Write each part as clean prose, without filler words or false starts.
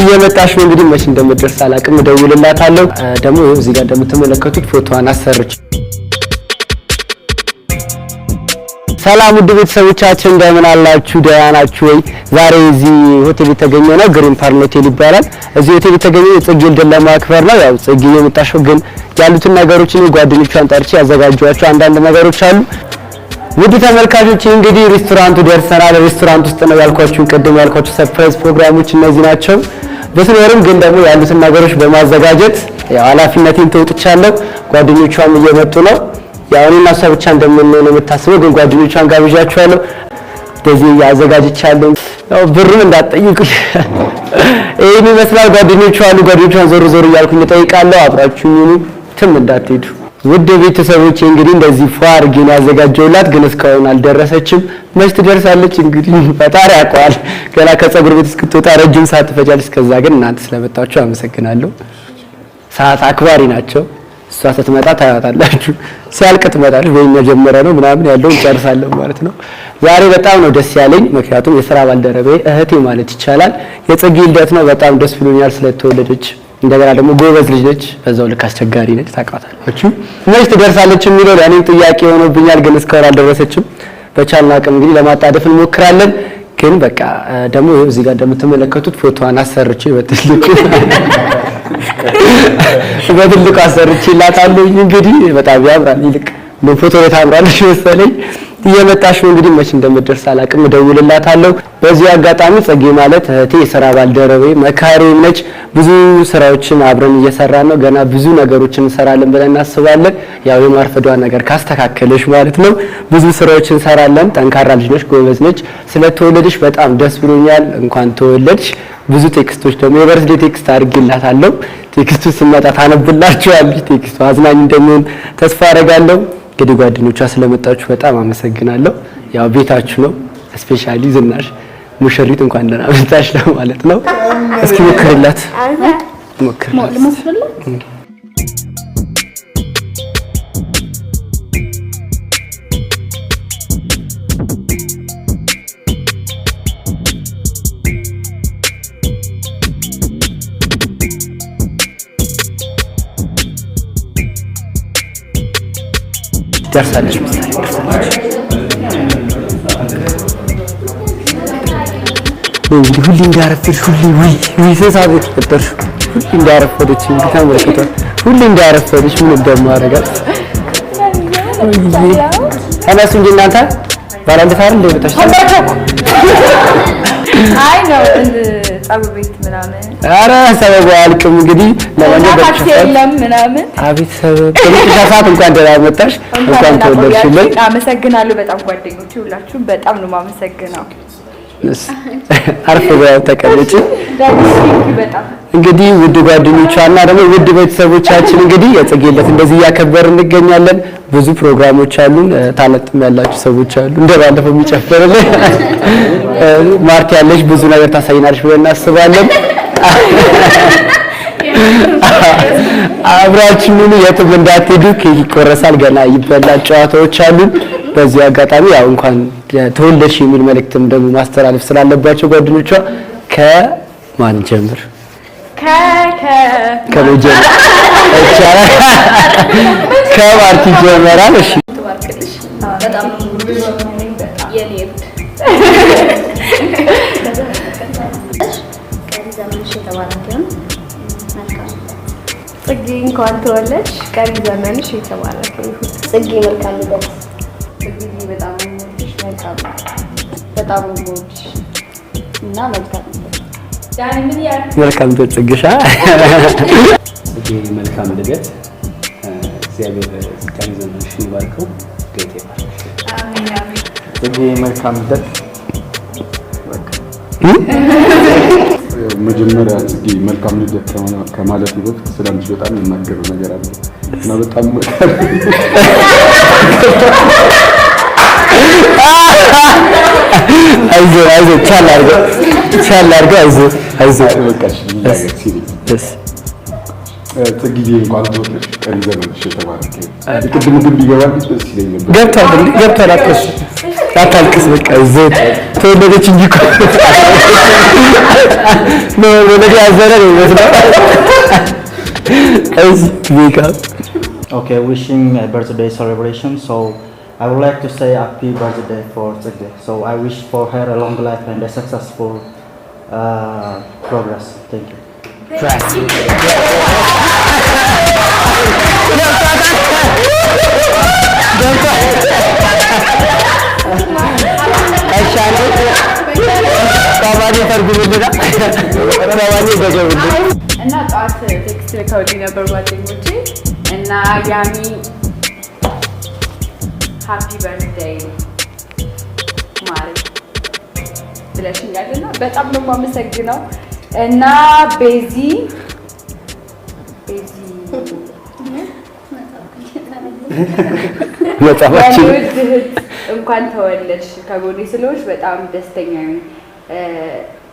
እየመጣሽ ነው እንግዲህ መች እንደምትደርስ አላቅም ደውልላታለሁ ደግሞ እዚህ ጋር እንደምትመለከቱት ፎቶዋን አሰርች ሰላም ውድ ቤተሰቦቻችን እንደምን አላችሁ ደህና ናችሁ ወይ ዛሬ እዚህ ሆቴል የተገኘ ነው ግሪን ፓርል ሆቴል ይባላል እዚህ ሆቴል የተገኘ ጽጌ ልደት ለማክበር ነው ያው ጽጌ የመጣሽው ግን ያሉትን ነገሮችን ጓደኞቿን ጠርቼ ያዘጋጇቸው አንዳንድ ነገሮች አሉ ውድ ተመልካቾች እንግዲህ ሬስቶራንቱ ደርሰናል ሬስቶራንት ውስጥ ነው ያልኳችሁ ቅድም ያልኳችሁ ሰርፕራይዝ ፕሮግራሞች እነዚህ ናቸው በስኖርም ግን ደግሞ ያሉትን ነገሮች በማዘጋጀት ያው ኃላፊነቴን ተወጥቻለሁ ጓደኞቿም እየመጡ ነው ያው እኔና እሷ ብቻ እንደምንሆን የምታስበው ግን ጓደኞቿን ጋብዣቸዋለሁ እንደዚህ ያዘጋጅቻለሁ ያው ብሩን እንዳትጠይቁኝ ይሄን ይመስላል ጓደኞቿ አሉ ጓደኞቿን ዞር ዞር እያልኩኝ እጠይቃለሁ አብራችሁኝ ትም እንዳትሄዱ ውድ ቤተሰቦቼ እንግዲህ እንደዚህ ፏር ግን ያዘጋጀውላት ግን እስካሁን አልደረሰችም መች ትደርሳለች እንግዲህ ፈጣሪ ያውቃል ገና ከጸጉር ቤት እስክትወጣ ረጅም ሰዓት ትፈጃለች እስከዛ ግን እናንተ ስለመጣችሁ አመሰግናለሁ ሰዓት አክባሪ ናቸው እሷ ስትመጣ ታያታላችሁ ሲያልቅ ትመጣለች ወይ መጀመሪያ ነው ምናምን ያለው እንጨርሳለን ማለት ነው ዛሬ በጣም ነው ደስ ያለኝ ምክንያቱም የሥራ ባልደረቤ እህቴ ማለት ይቻላል የጽጌ ልደት ነው በጣም ደስ ብሎኛል ስለተወለደች እንደገና ደግሞ ጎበዝ ልጅ ነች በዛው ልክ አስቸጋሪ ነች ታውቃታላችሁ መች ትደርሳለች የሚለው ለኔም ጥያቄ ሆኖብኛል ግን እስካሁን አልደረሰችም በቻልና አቅም እንግዲህ ለማጣደፍ እንሞክራለን ግን በቃ ደግሞ እዚህ ጋር እንደምትመለከቱት ፎቶዋን አሰርቼ በትልቁ አሰርቼላታለሁ እንግዲህ በጣም ያምራል ይልቅ ለፎቶ ታምራለች መሰለኝ እየመጣሽ ነው እንግዲህ መች እንደምትደርስ አላቅም ደውልላታለሁ በዚህ አጋጣሚ ጽጌ ማለት እህቴ የሥራ ባልደረቤ መካሪም ነች ብዙ ስራዎችን አብረን እየሰራን ነው ገና ብዙ ነገሮችን እንሰራለን ብለን እናስባለን ያው የማርፈዷ ነገር ካስተካከለሽ ማለት ነው ብዙ ስራዎችን እንሰራለን ጠንካራ ልጅ ነች ጎበዝ ነች ስለተወለደሽ በጣም ደስ ብሎኛል እንኳን ተወለድሽ ብዙ ቴክስቶች ደግሞ የበርዝዴ ቴክስት አድርጌላታለሁ ቴክስቱ ሲመጣ ታነብላችኋለች ቴክስቱ አዝናኝ እንደሚሆን ተስፋ አደርጋለሁ እንግዲህ ጓደኞቿ ስለመጣችሁ በጣም አመሰግናለሁ ያው ቤታችሁ ነው ስፔሻሊ ዝናሽ ሙሽሪት እንኳን ደህና መጣሽ ለማለት ነው እስኪ ሞክርላት ደርሳለች ሁሌ እንዳረፈች ሁሌ ሰሳብ ተፈጠርሽ ሁሌ እንዳረፈች እንግዲህ ሁሌ እንዳረፈች ምን እንደማረጋት ታናሱ እንጂ እናንተ ባላንተ አይደል እንደምታሽ አይ ነው ጸጉር ቤት ምናምን አረ ሰበብ አልቅም እንግዲህ ለማንኛውም ታክሲ የለም ምናምን አቤት ሰበብ ትንሽ ሰዓት እንኳን ደህና መጣሽ እንኳን ተወለድሽልኝ አመሰግናለሁ በጣም ጓደኞቼ ሁላችሁም በጣም ነው ማመሰግነው አርፈው ተቀመጪ በጣም እንግዲህ ውድ ጓደኞቿና ደግሞ ውድ ቤተሰቦቻችን እንግዲህ የጽጌ ልደት እንደዚህ ያከበርን እንገኛለን ብዙ ፕሮግራሞች አሉን ታለጥም ያላችሁ ሰዎች አሉ እንደባለፈው የሚጨፈርልኝ ማርክ ያለሽ ብዙ ነገር ታሳይናለሽ ብለን እናስባለን አብራችሁን የትም እንዳትሄዱ ኬክ ይቆረሳል ገና ይበላል ጨዋታዎች አሉ በዚህ አጋጣሚ ያው እንኳን ተወለድሽ የሚል መልእክትም ደግሞ ማስተላለፍ ስላለባቸው ጓደኞቿ ከማን ጀምር ከማርቲ ጀመራል እሺ በጣም የኔት ጽጌ እንኳን ተወለድሽ ቀሪ ዘመንሽ የተባረከ ይሁን ጽጌ መልካም ልደት ጽጌ በጣም ወድሽ በጣም ወድሽ እና መልካም ዳኒ ምን ያርክ መልካም ልደት ጽጌሻ ጽጌ መልካም ልደት እግዚአብሔር ቀሪ ዘመንሽ ይባርከው ጌታ ይባርክሽ አሜን አሜን ጽጌ መልካም ልደት መጀመሪያ ጽጌ መልካም ልደት ከማለት በፊት ስለአንቺ በጣም የማገረው ነገር አለ እና በጣም አይዞ ቻል አድርገው አይዞ በቃሽ ደስ ጽጌ እንኳን ተወለድሽ ቀሪ ዘመንሽ የተባረከ ቅድም ግን ቢገባል ደስ ይለኝ ነበር ገብቷል አታልቅስ በቃ ተወለደች እንጂ ነው ወለዲ ያዘረ ነው ይመስላል Okay, wishing a birthday celebration. So I would like to say happy birthday for today. So I wish for her a long life and a successful progress. Thank you. እና ጠዋት ቴክስት ልከውልኝ ነበር ጓደኞቼ እና ያሚ ሃፒ በርዝዴይ ማሪ ብለሽኛል እና በጣም ነው የማመሰግነው። እና ቤዚ እንኳን ተወለድሽ ከጎኔ ስለሆንሽ በጣም ደስተኛ ነኝ።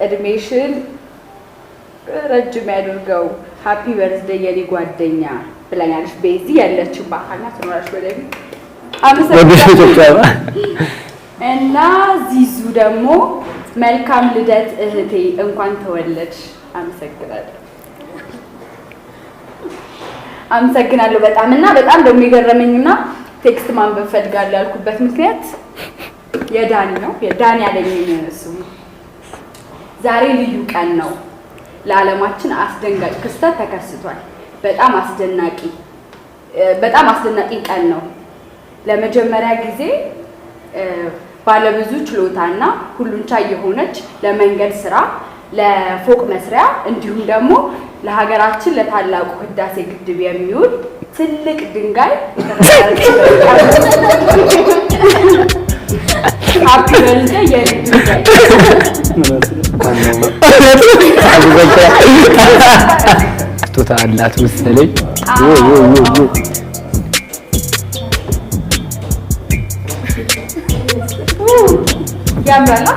እድሜሽን ረጅም ያድርገው። ሃፒ በርዝዴይ የኔ ጓደኛ ብላኛለሽ። ቤዚ ያለችው ባካና ትኖራሽ ወደፊት አመሰግናለሁ። እና ዚዙ ደግሞ መልካም ልደት እህቴ እንኳን ተወለድሽ። አመሰግናለሁ በጣም እና በጣም ደግሞ የገረመኝና ቴክስት ማንበብ ፈልጋለሁ ያልኩበት ምክንያት የዳኒ ነው። የዳኒ ያለኝ እሱ ዛሬ ልዩ ቀን ነው። ለዓለማችን አስደንጋጭ ክስተት ተከስቷል። በጣም አስደናቂ ቀን ነው። ለመጀመሪያ ጊዜ ባለብዙ ችሎታና ሁሉን ቻይ የሆነች ለመንገድ ስራ፣ ለፎቅ መስሪያ እንዲሁም ደግሞ ለሀገራችን ለታላቁ ህዳሴ ግድብ የሚውል ትልቅ ድንጋይ ሃፒ በርዝዴይ የኔ ድንጋይ ስጦታ አላት መሰለኝ። ያምራላ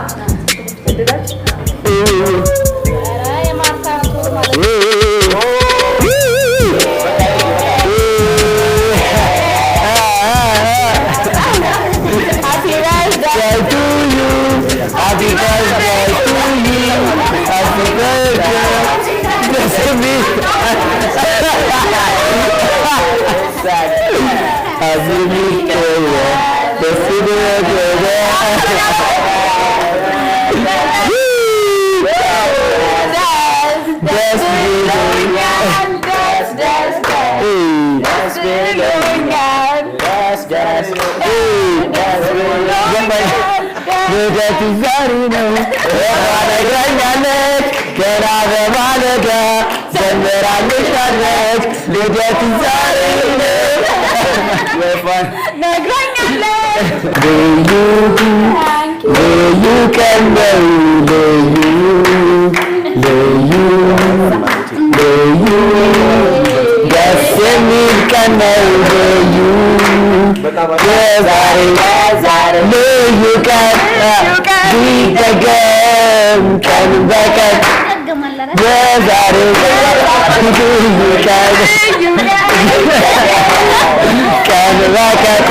ልደት ዛሬ ነው ነግራኛለች ገና በማለዳ ዘምራልሻለች ልደት ዛሬ ነው ነግራኛለች ልዩ ቀን ነው ልዩ ደስ የሚል ቀን ነው ልዩ የዛሬ ልዩ ቀን ቢደገም ቀን በቀን የዛሬ ልዩ ቀን ቀን በቀን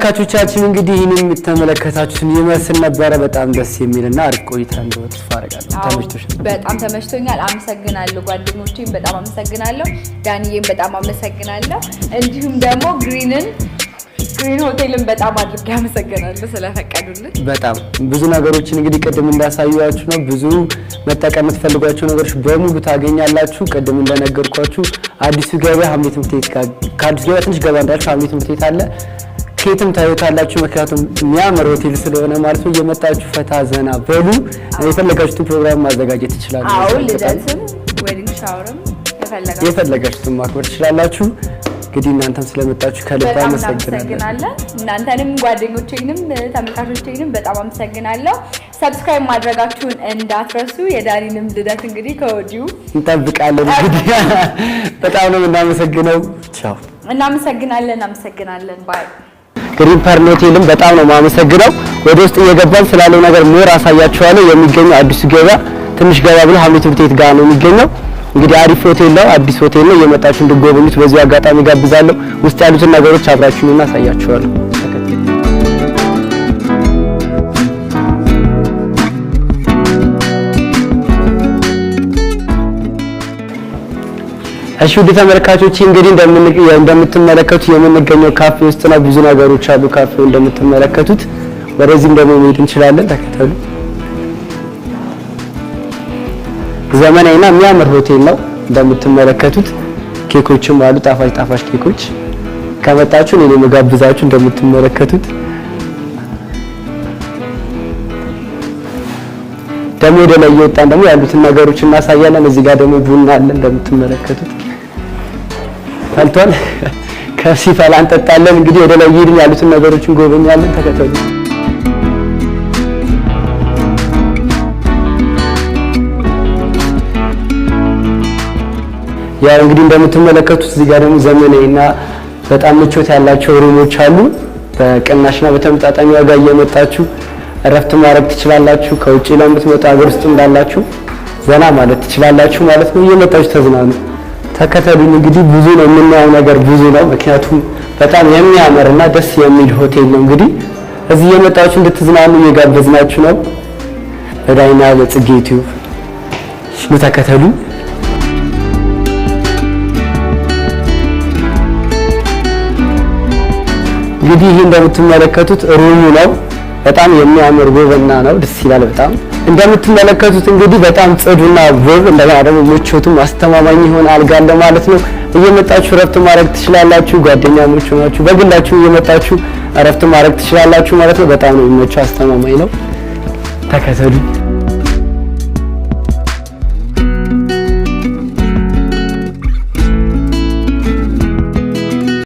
ተመልካቾቻችን እንግዲህ ይህንን ተመለከታችሁን ይመስል ነበረ። በጣም ደስ የሚልና አሪፍ ቆይታ እንደሆነ ተስፋ አደርጋለሁ። ተመችቶሽ? በጣም ተመችቶኛል። አመሰግናለሁ። ጓደኞቼም በጣም አመሰግናለሁ። ዳንዬም በጣም አመሰግናለሁ። እንዲሁም ደግሞ ግሪን ሆቴልን በጣም አድርጌ አመሰግናለሁ ስለፈቀዱልን። በጣም ብዙ ነገሮችን እንግዲህ ቅድም እንዳሳዩዋችሁ ነው። ብዙ መጠቀም የምትፈልጓቸው ነገሮች በሙሉ ታገኛላችሁ። ቅድም እንደነገርኳችሁ አዲሱ ገበያ ሐምሌ ትምህርት ቤት ከአዲሱ ገበያ ትንሽ ገባ እንዳልኩ ሐምሌ ትምህርት ቤት አለ። ኬትም ታዩታላችሁ። ምክንያቱም የሚያምር ሆቴል ስለሆነ ማለት ነው። እየመጣችሁ ፈታ ዘና በሉ። የፈለጋችሁትን ፕሮግራም ማዘጋጀት ትችላላችሁ። አዎ ልደትም ዌዲንግ ሻወርም የፈለጋችሁትን ማክበር ትችላላችሁ። እንግዲህ እናንተም ስለመጣችሁ ከልብ አመሰግናለሁ። እናንተንም ጓደኞቼንም ተመልካቾቼንም በጣም አመሰግናለሁ። ሰብስክራይብ ማድረጋችሁን እንዳትረሱ። የዳኒንም ልደት እንግዲህ ከወዲሁ እንጠብቃለን። እንግዲህ በጣም ነው እናመሰግነው። ቻው። እናመሰግናለን። ባይ። ግሪን ፓርክ ሆቴልም በጣም ነው የማመሰግነው። ወደ ውስጥ እየገባን ስላለው ነገር ሞር አሳያችኋለሁ። የሚገኘው አዲሱ ገበያ ትንሽ ገባ ብሎ ሐምሌ ትምህርት ቤት ጋር ነው የሚገኘው። እንግዲህ አሪፍ ሆቴል ነው፣ አዲስ ሆቴል ነው። እየመጣችሁ እንድትጎበኙት በዚህ አጋጣሚ ጋብዛለሁ። ውስጥ ያሉትን ነገሮች አብራችሁኝና አሳያችኋለሁ። እሺ ውድ ተመልካቾች እንግዲህ እንደምትመለከቱት የምንገኘው ካፌ ውስጥ ነው። ብዙ ነገሮች አሉ ካፌው እንደምትመለከቱት። ወደዚህም ደግሞ መሄድ እንችላለን። ተከተሉ። ዘመናዊና የሚያምር ሆቴል ነው እንደምትመለከቱት። ኬኮችም አሉ፣ ጣፋጭ ኬኮች። ከመጣችሁ እኔ መጋብዛችሁ እንደምትመለከቱት። ደግሞ ወደ ላይ እየወጣን ደግሞ ያሉትን ነገሮች እናሳያለን። እዚህ ጋር ደግሞ ቡና አለ እንደምትመለከቱት። ፈልቷል። ከሲፈላ እንጠጣለን። እንግዲህ ወደ ላይ እየሄድን ያሉትን ነገሮች እንጎበኛለን። ተከተሉ። ያው እንግዲህ እንደምትመለከቱት እዚህ ጋር ደግሞ ዘመናዊና በጣም ምቾት ያላቸው ሩሞች አሉ። በቅናሽና በተመጣጣኝ ዋጋ እየመጣችሁ እረፍት ማድረግ ትችላላችሁ። ከውጪ ለምትመጡ ሀገር ውስጥ እንዳላችሁ ዘና ማለት ትችላላችሁ ማለት ነው። እየመጣችሁ ተዝናኑ። ተከተሉኝ። እንግዲህ ብዙ ነው የምናየው ነገር ብዙ ነው። ምክንያቱም በጣም የሚያምርና ደስ የሚል ሆቴል ነው። እንግዲህ እዚህ እየመጣችሁ እንድትዝናኑ እየጋበዝናችሁ ነው። በዳይና በጽጌ ዩቲዩብ ተከተሉኝ። እንግዲህ ይሄ እንደምትመለከቱት ሩሙ ነው። በጣም የሚያምር ውብና ነው። ደስ ይላል በጣም እንደምትመለከቱት እንግዲህ በጣም ጽዱና ውብ እንደገና ደግሞ ምቾቱም አስተማማኝ የሆነ አልጋ አለ ማለት ነው። እየመጣችሁ እረፍት ማድረግ ትችላላችሁ። ጓደኛሞች ሆናችሁ በግላችሁ እየመጣችሁ እረፍት ማድረግ ትችላላችሁ ማለት ነው። በጣም ነው የሚመቸው፣ አስተማማኝ ነው። ተከተሉ።